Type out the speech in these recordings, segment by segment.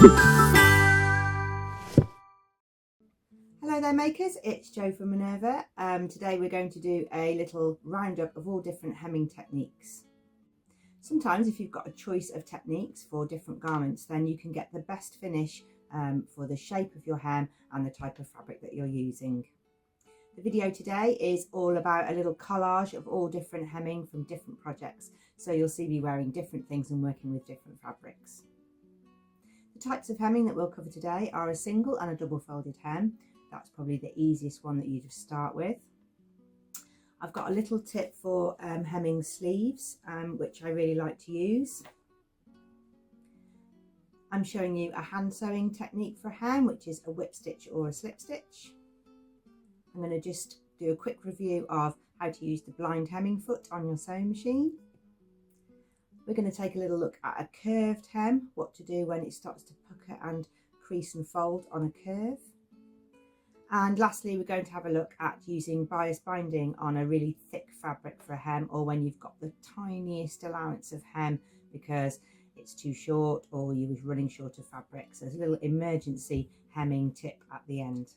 Hello there makers, it's Jo from Minerva. Today we're going to do a little roundup of all different hemming techniques. Sometimes if you've got a choice of techniques for different garments, then you can get the best finish for the shape of your hem and the type of fabric that you're using. The video today is all about a little collage of all different hemming from different projects, so you'll see me wearing different things and working with different fabrics. The types of hemming that we'll cover today are a single and a double folded hem. That's probably the easiest one that you just start with. I've got a little tip for hemming sleeves, which I really like to use. I'm showing you a hand sewing technique for a hem, which is a whip stitch or a slip stitch. I'm going to just do a quick review of how to use the blind hemming foot on your sewing machine. We're going to take a little look at a curved hem, what to do when it starts to pucker and crease and fold on a curve. And lastly, we're going to have a look at using bias binding on a really thick fabric for a hem, or when you've got the tiniest allowance of hem because it's too short or you was running short of fabric. So there's a little emergency hemming tip at the end.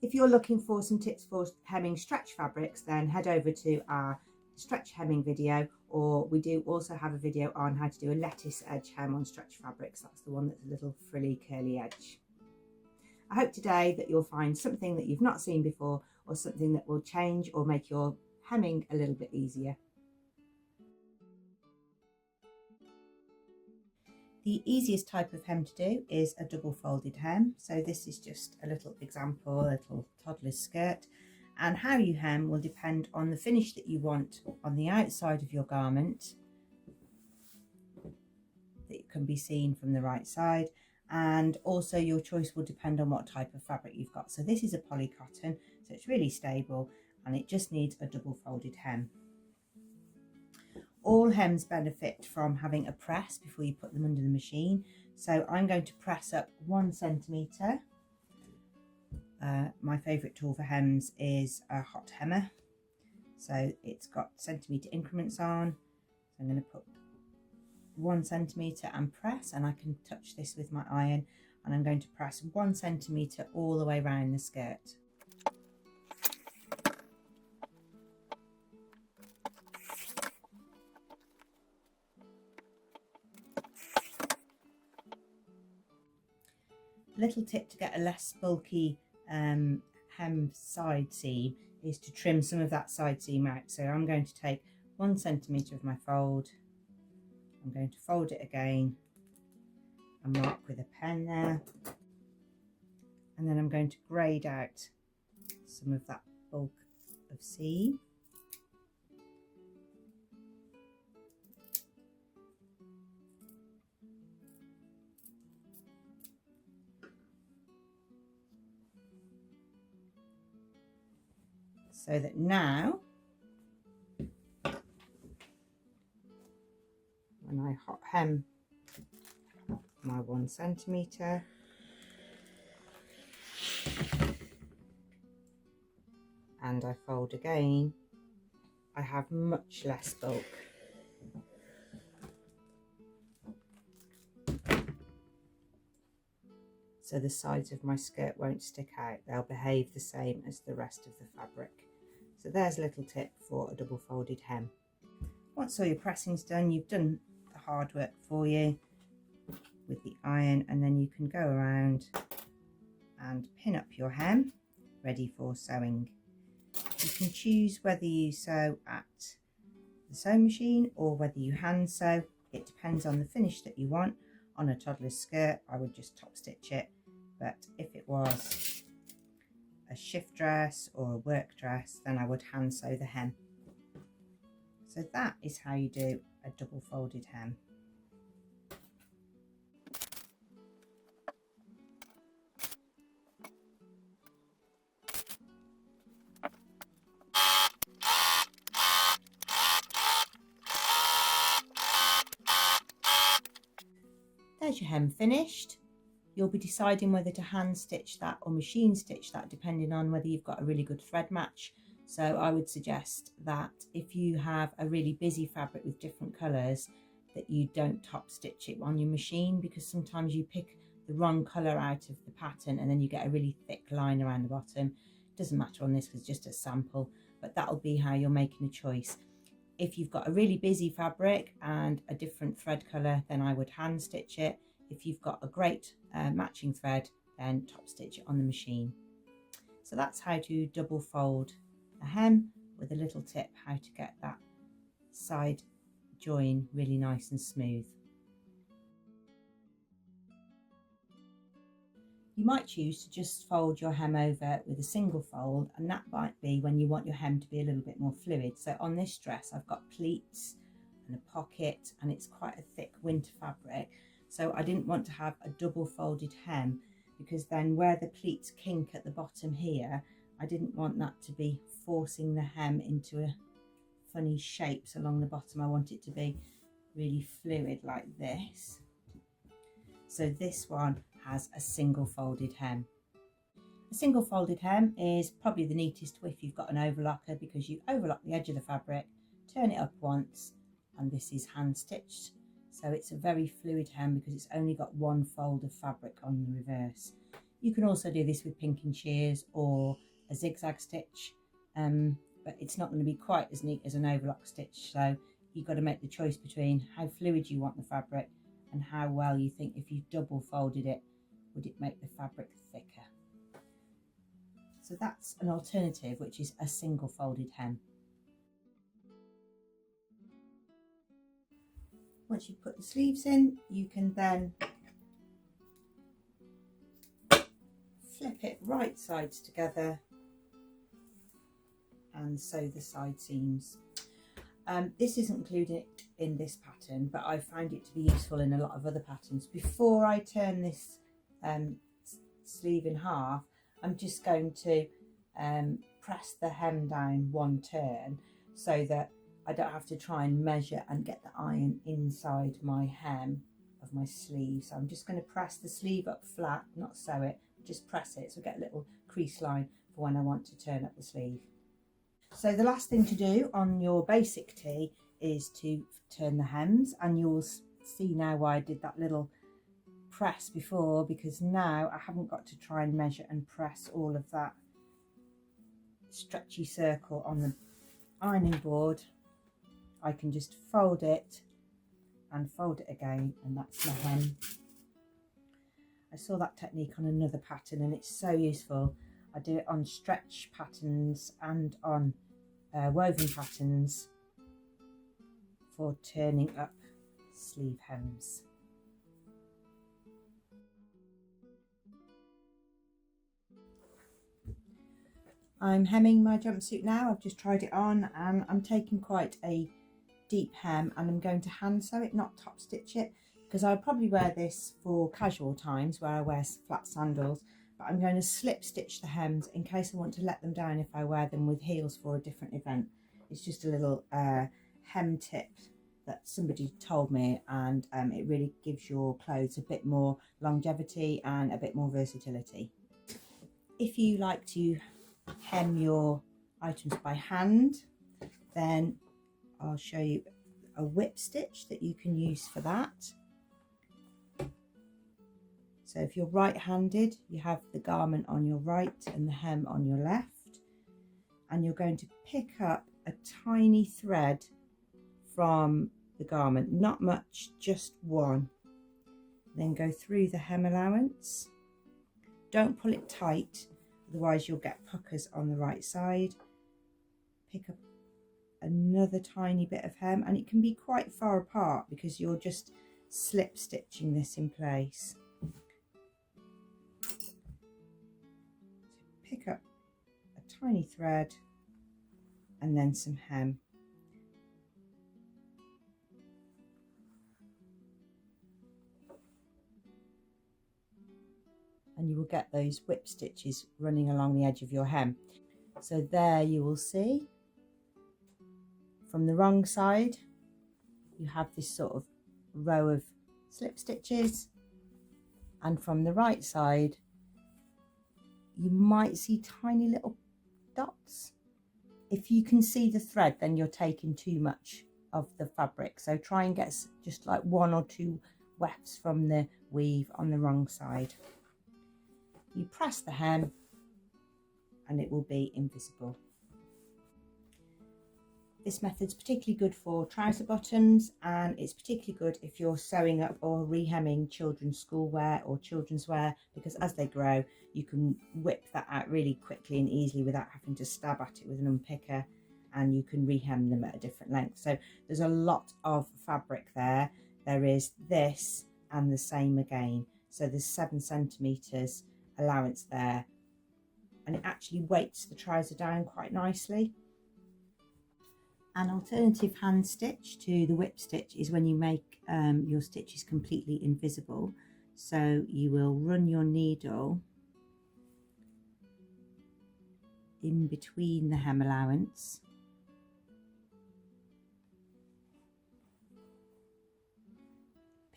If you're looking for some tips for hemming stretch fabrics, then head over to our stretch hemming video, or we do also have a video on how to do a lettuce edge hem on stretch fabrics. That's the one that's a little frilly curly edge. I hope today that you'll find something that you've not seen before, or something that will change or make your hemming a little bit easier. The easiest type of hem to do is a double folded hem. So this is just a little example, a little toddler's skirt. And how you hem will depend on the finish that you want on the outside of your garment, that can be seen from the right side. And also your choice will depend on what type of fabric you've got. So this is a poly cotton, so it's really stable and it just needs a double folded hem. All hems benefit from having a press before you put them under the machine. So I'm going to press up 1 centimetre. My favourite tool for hems is a hot hemmer. So it's got centimetre increments on. So I'm going to put 1 centimetre and press, and I can touch this with my iron, and I'm going to press 1 centimetre all the way around the skirt. Little tip to get a less bulky hem side seam is to trim some of that side seam out. So I'm going to take 1 centimetre of my fold, I'm going to fold it again and mark with a pen there, and then I'm going to grade out some of that bulk of seam. So that now, when I hot hem my 1 centimetre, and I fold again, I have much less bulk. So the sides of my skirt won't stick out, they'll behave the same as the rest of the fabric. So there's a little tip for a double folded hem. Once all your pressing's done, you've done the hard work for you with the iron, and then you can go around and pin up your hem ready for sewing. You can choose whether you sew at the sewing machine or whether you hand sew. It depends on the finish that you want. On a toddler's skirt, I would just top stitch it, but if it was a shift dress or a work dress, then I would hand sew the hem. So that is how you do a double folded hem. There's your hem finished. You'll be deciding whether to hand stitch that or machine stitch that, depending on whether you've got a really good thread match. So I would suggest that if you have a really busy fabric with different colours, that you don't top stitch it on your machine, because sometimes you pick the wrong colour out of the pattern and then you get a really thick line around the bottom. It doesn't matter on this because it's just a sample, but that'll be how you're making a choice. If you've got a really busy fabric and a different thread colour, then I would hand stitch it. If you've got a great matching thread, then top stitch it on the machine. So that's how to double fold a hem, with a little tip how to get that side join really nice and smooth. You might choose to just fold your hem over with a single fold, and that might be when you want your hem to be a little bit more fluid. So on this dress I've got pleats and a pocket, and it's quite a thick winter fabric, so I didn't want to have a double folded hem, because then where the pleats kink at the bottom here, I didn't want that to be forcing the hem into a funny shapes along the bottom. I want it to be really fluid like this. So this one has a single folded hem. A single folded hem is probably the neatest if you've got an overlocker, because you overlock the edge of the fabric, turn it up once, and this is hand stitched. So it's a very fluid hem because it's only got one fold of fabric on the reverse. You can also do this with pinking shears or a zigzag stitch, but it's not going to be quite as neat as an overlock stitch. So you've got to make the choice between how fluid you want the fabric and how well you think, if you double folded it, would it make the fabric thicker. So that's an alternative, which is a single folded hem. Once you've put the sleeves in, you can then flip it right sides together and sew the side seams. This isn't included in this pattern, but I find it to be useful in a lot of other patterns. Before I turn this sleeve in half, I'm just going to press the hem down one turn so that I don't have to try and measure and get the iron inside my hem of my sleeve. So I'm just going to press the sleeve up flat, not sew it, just press it so I get a little crease line for when I want to turn up the sleeve. So the last thing to do on your basic tee is to turn the hems, and you'll see now why I did that little press before, because now I haven't got to try and measure and press all of that stretchy circle on the ironing board. I can just fold it and fold it again, and that's my hem. I saw that technique on another pattern and it's so useful. I do it on stretch patterns and on woven patterns for turning up sleeve hems. I'm hemming my jumpsuit now. I've just tried it on and I'm taking quite a deep hem, and I'm going to hand sew it, not top stitch it, because I'll probably wear this for casual times where I wear flat sandals, but I'm going to slip stitch the hems in case I want to let them down if I wear them with heels for a different event. It's just a little hem tip that somebody told me, and it really gives your clothes a bit more longevity and a bit more versatility. If you like to hem your items by hand, then I'll show you a whip stitch that you can use for that. So if you're right-handed, you have the garment on your right and the hem on your left, and you're going to pick up a tiny thread from the garment, not much, just one. Then go through the hem allowance. Don't pull it tight, otherwise you'll get puckers on the right side. Pick up another tiny bit of hem, and it can be quite far apart because you're just slip stitching this in place. So pick up a tiny thread and then some hem. And you will get those whip stitches running along the edge of your hem. So there you will see, from the wrong side, you have this sort of row of slip stitches, and from the right side, you might see tiny little dots. If you can see the thread, then you're taking too much of the fabric. So try and get just like 1 or 2 wefts from the weave on the wrong side. You press the hem and it will be invisible. This method's particularly good for trouser bottoms, and it's particularly good if you're sewing up or rehemming children's school wear or children's wear, because as they grow you can whip that out really quickly and easily without having to stab at it with an unpicker, and you can rehem them at a different length. So there's a lot of fabric there. There is this and the same again, so there's 7 centimeters allowance there, and it actually weights the trouser down quite nicely. An alternative hand stitch to the whip stitch is when you make your stitches completely invisible. So you will run your needle in between the hem allowance,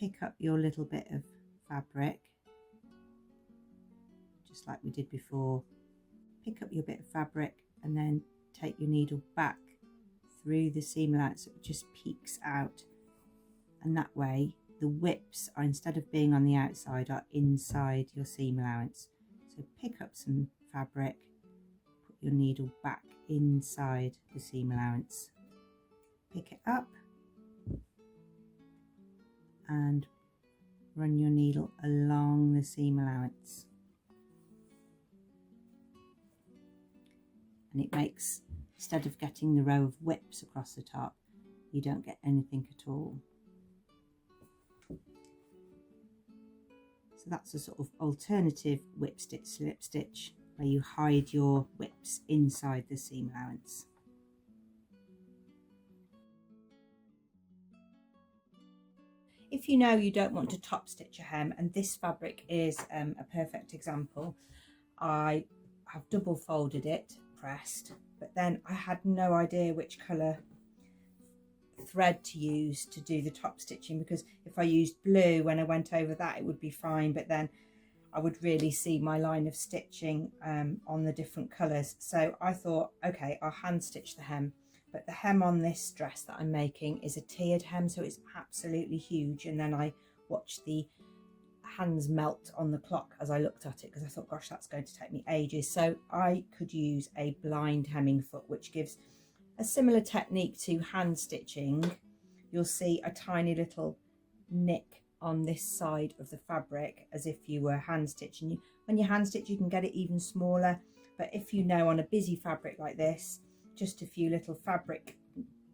pick up your little bit of fabric, just like we did before, pick up your bit of fabric and then take your needle back through the seam allowance so it just peeks out, and that way the whips are, instead of being on the outside, are inside your seam allowance. So pick up some fabric, put your needle back inside the seam allowance, pick it up and run your needle along the seam allowance, and it makes, instead of getting the row of whips across the top, you don't get anything at all. So that's a sort of alternative whip stitch, slip stitch, where you hide your whips inside the seam allowance. If you know you don't want to top stitch a hem, and this fabric is a perfect example, I have double folded it, pressed, but then I had no idea which colour thread to use to do the top stitching, because if I used blue when I went over that it would be fine, but then I would really see my line of stitching on the different colours. So I thought, okay, I'll hand stitch the hem, but the hem on this dress that I'm making is a tiered hem, so it's absolutely huge, and then I watched the hands melt on the clock as I looked at it, because I thought, gosh, that's going to take me ages. So I could use a blind hemming foot, which gives a similar technique to hand stitching. You'll see a tiny little nick on this side of the fabric as if you were hand stitching. When you hand stitch you can get it even smaller, but if you know, on a busy fabric like this, just a few little fabric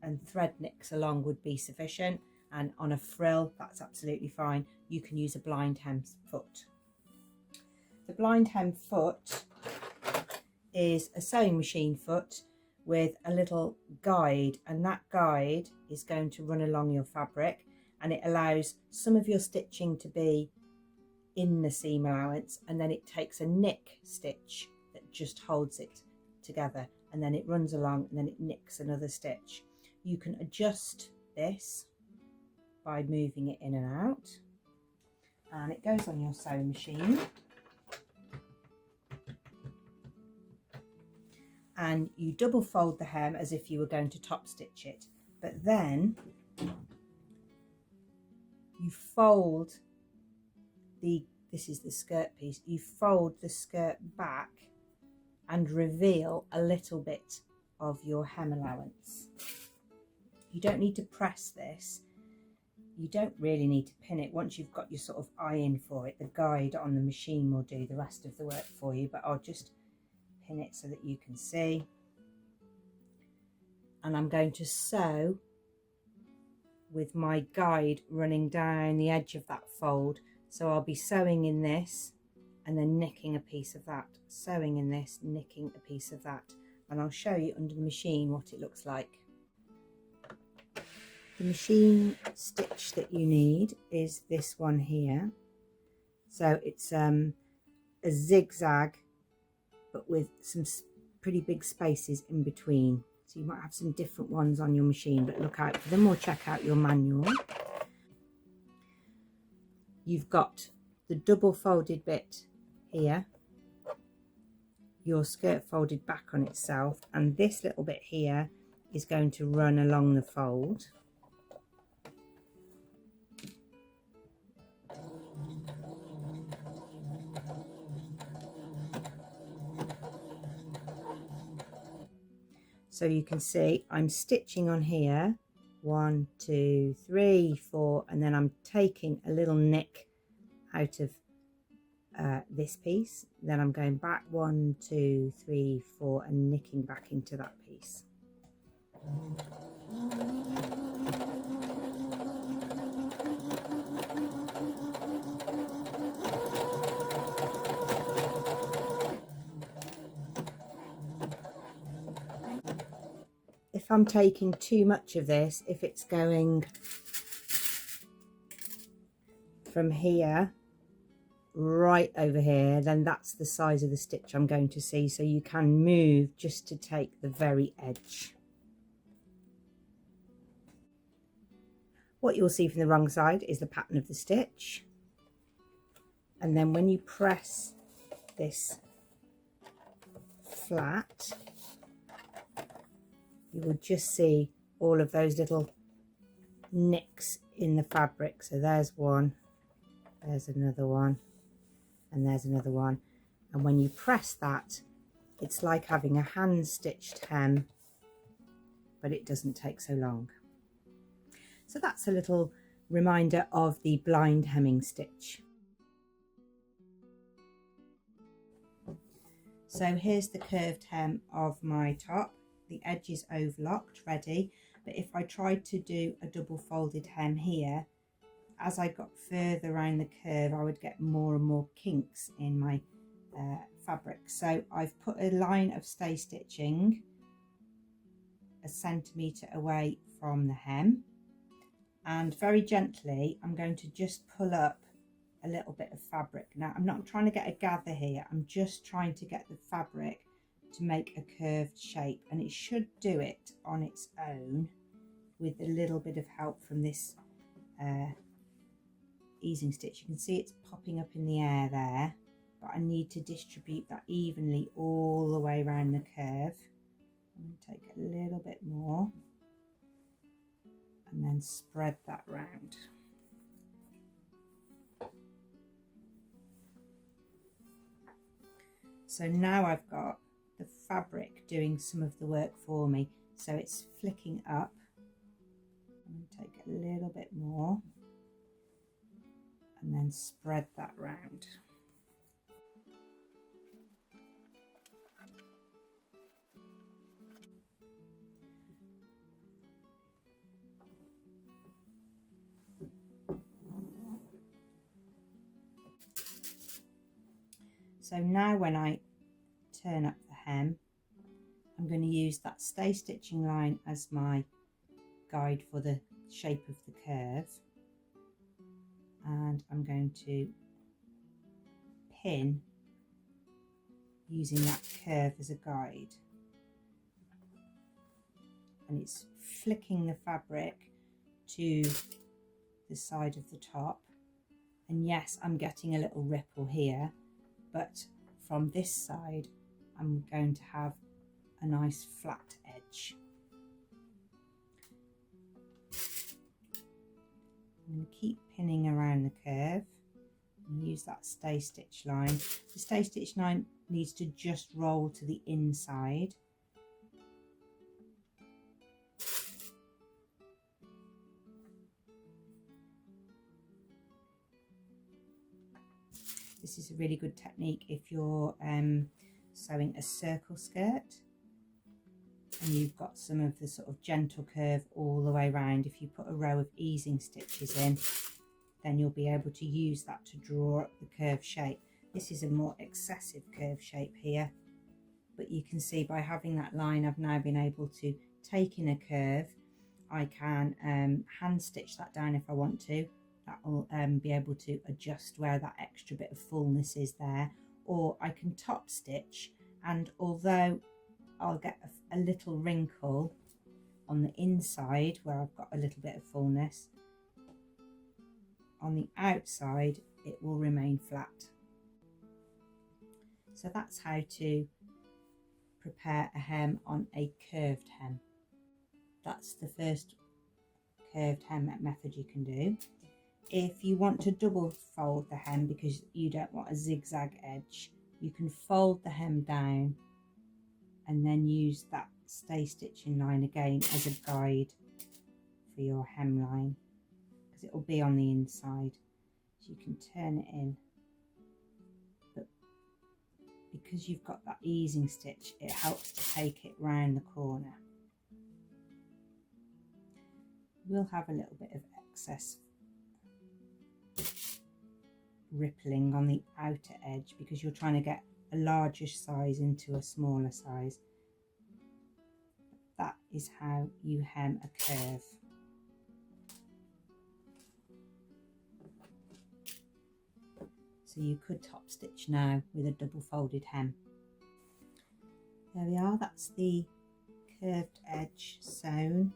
and thread nicks along would be sufficient, and on a frill that's absolutely fine. You can use a blind hem foot. The blind hem foot is a sewing machine foot with a little guide, and that guide is going to run along your fabric, and it allows some of your stitching to be in the seam allowance, and then it takes a nick stitch that just holds it together, and then it runs along and then it nicks another stitch. You can adjust this by moving it in and out, and it goes on your sewing machine, and you double fold the hem as if you were going to top stitch it, but then you fold this is the skirt piece, you fold the skirt back and reveal a little bit of your hem allowance. You don't need to press this, you don't really need to pin it. Once you've got your sort of eye in for it, the guide on the machine will do the rest of the work for you, but I'll just pin it so that you can see. And I'm going to sew with my guide running down the edge of that fold. So I'll be sewing in this and then nicking a piece of that, sewing in this, nicking a piece of that, and I'll show you under the machine what it looks like. The machine stitch that you need is this one here. So it's a zigzag but with some pretty big spaces in between, so you might have some different ones on your machine, but look out for them or check out your manual. You've got the double folded bit here, your skirt folded back on itself, and this little bit here is going to run along the fold. So you can see I'm stitching on here 1, 2, 3, 4, and then I'm taking a little nick out of this piece, then I'm going back 1, 2, 3, 4 and nicking back into that piece. If I'm taking too much of this, if it's going from here right over here, then that's the size of the stitch I'm going to see, so you can move just to take the very edge. What you'll see from the wrong side is the pattern of the stitch, and then when you press this flat, you will just see all of those little nicks in the fabric. So there's one, there's another one, and there's another one, and when you press that, it's like having a hand stitched hem, but it doesn't take so long. So that's a little reminder of the blind hemming stitch. So here's the curved hem of my top. The edge is overlocked, ready, but if I tried to do a double folded hem here, as I got further around the curve, I would get more and more kinks in my fabric. So I've put a line of stay stitching 1 centimetre away from the hem, and very gently I'm going to just pull up a little bit of fabric. Now I'm not trying to get a gather here, I'm just trying to get the fabric to make a curved shape, and it should do it on its own with a little bit of help from this easing stitch. You can see it's popping up in the air there, but I need to distribute that evenly all the way around the curve. I'm going to take a little bit more and then spread that round. So now I've got the fabric doing some of the work for me, so it's flicking up. I'm going to take a little bit more and then spread that round. So now when I turn up the hem, I'm going to use that stay stitching line as my guide for the shape of the curve, and I'm going to pin using that curve as a guide, and it's flicking the fabric to the side of the top, and yes, I'm getting a little ripple here, but from this side I'm going to have a nice flat edge. I'm going to keep pinning around the curve and use that stay stitch line. The stay stitch line needs to just roll to the inside. This is a really good technique if you're sewing a circle skirt and you've got some of the sort of gentle curve all the way around. If you put a row of easing stitches in, then you'll be able to use that to draw up the curve shape. This is a more excessive curve shape here, but you can see by having that line, I've now been able to take in a curve. I can hand stitch that down if I want to. That will be able to adjust where that extra bit of fullness is there, or I can top stitch, and although I'll get a little wrinkle on the inside where I've got a little bit of fullness, on the outside it will remain flat. So that's how to prepare a hem on a curved hem. That's the first curved hem method you can do. If you want to double fold the hem because you don't want a zigzag edge, you can fold the hem down and then use that stay stitching line again as a guide for your hemline, because it will be on the inside, so you can turn it in. But because you've got that easing stitch, it helps to take it round the corner. We'll have a little bit of excess rippling on the outer edge because you're trying to get a larger size into a smaller size. That is how you hem a curve. So you could top stitch now with a double folded hem. There we are, that's the curved edge sewn,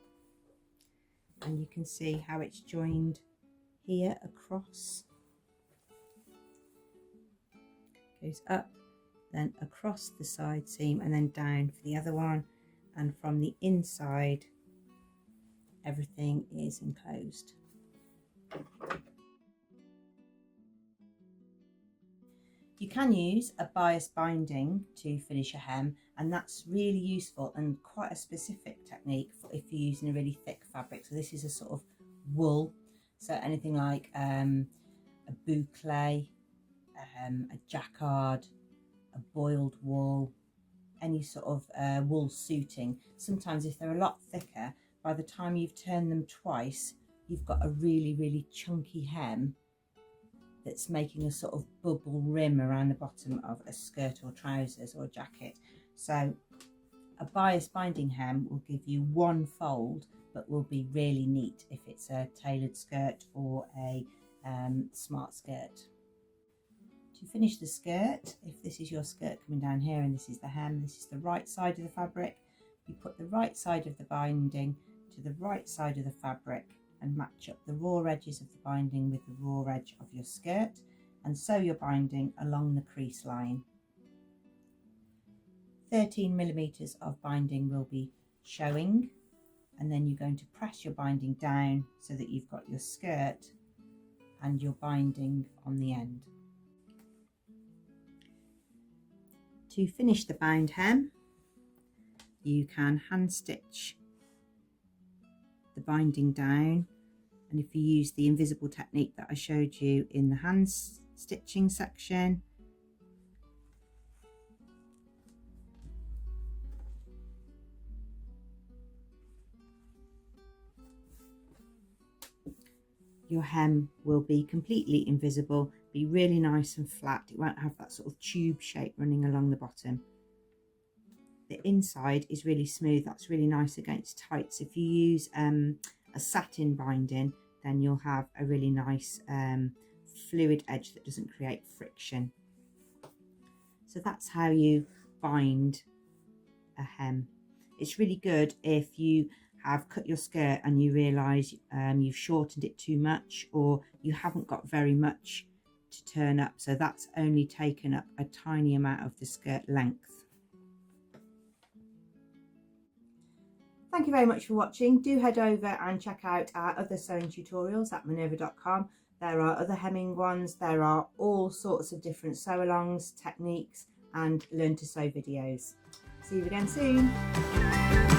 and you can see how it's joined here across. Goes up, then across the side seam, and then down for the other one, and from the inside everything is enclosed. You can use a bias binding to finish a hem, and that's really useful and quite a specific technique for if you're using a really thick fabric. So this is a sort of wool, so anything like a boucle, a jacquard, a boiled wool, any sort of wool suiting. Sometimes if they're a lot thicker, by the time you've turned them twice, you've got a really chunky hem that's making a sort of bubble rim around the bottom of a skirt or trousers or a jacket. So a bias binding hem will give you one fold, but will be really neat if it's a tailored skirt or a smart skirt. To finish the skirt, if this is your skirt coming down here and this is the hem, this is the right side of the fabric, you put the right side of the binding to the right side of the fabric and match up the raw edges of the binding with the raw edge of your skirt, and sew your binding along the crease line. 13mm of binding will be showing, and then you're going to press your binding down so that you've got your skirt and your binding on the end. To finish the bound hem, you can hand stitch the binding down, and if you use the invisible technique that I showed you in the hand stitching section, your hem will be completely invisible, be really nice and flat. It won't have that sort of tube shape running along the bottom. The inside is really smooth, that's really nice against tights. If you use a satin binding, then you'll have a really nice fluid edge that doesn't create friction. So that's how you bind a hem. It's really good if you have cut your skirt and you realise you've shortened it too much, or you haven't got very much to turn up, so that's only taken up a tiny amount of the skirt length. Thank you very much for watching. Do head over and check out our other sewing tutorials at minerva.com. There are other hemming ones, there are all sorts of different sew-alongs, techniques and learn to sew videos. See you again soon.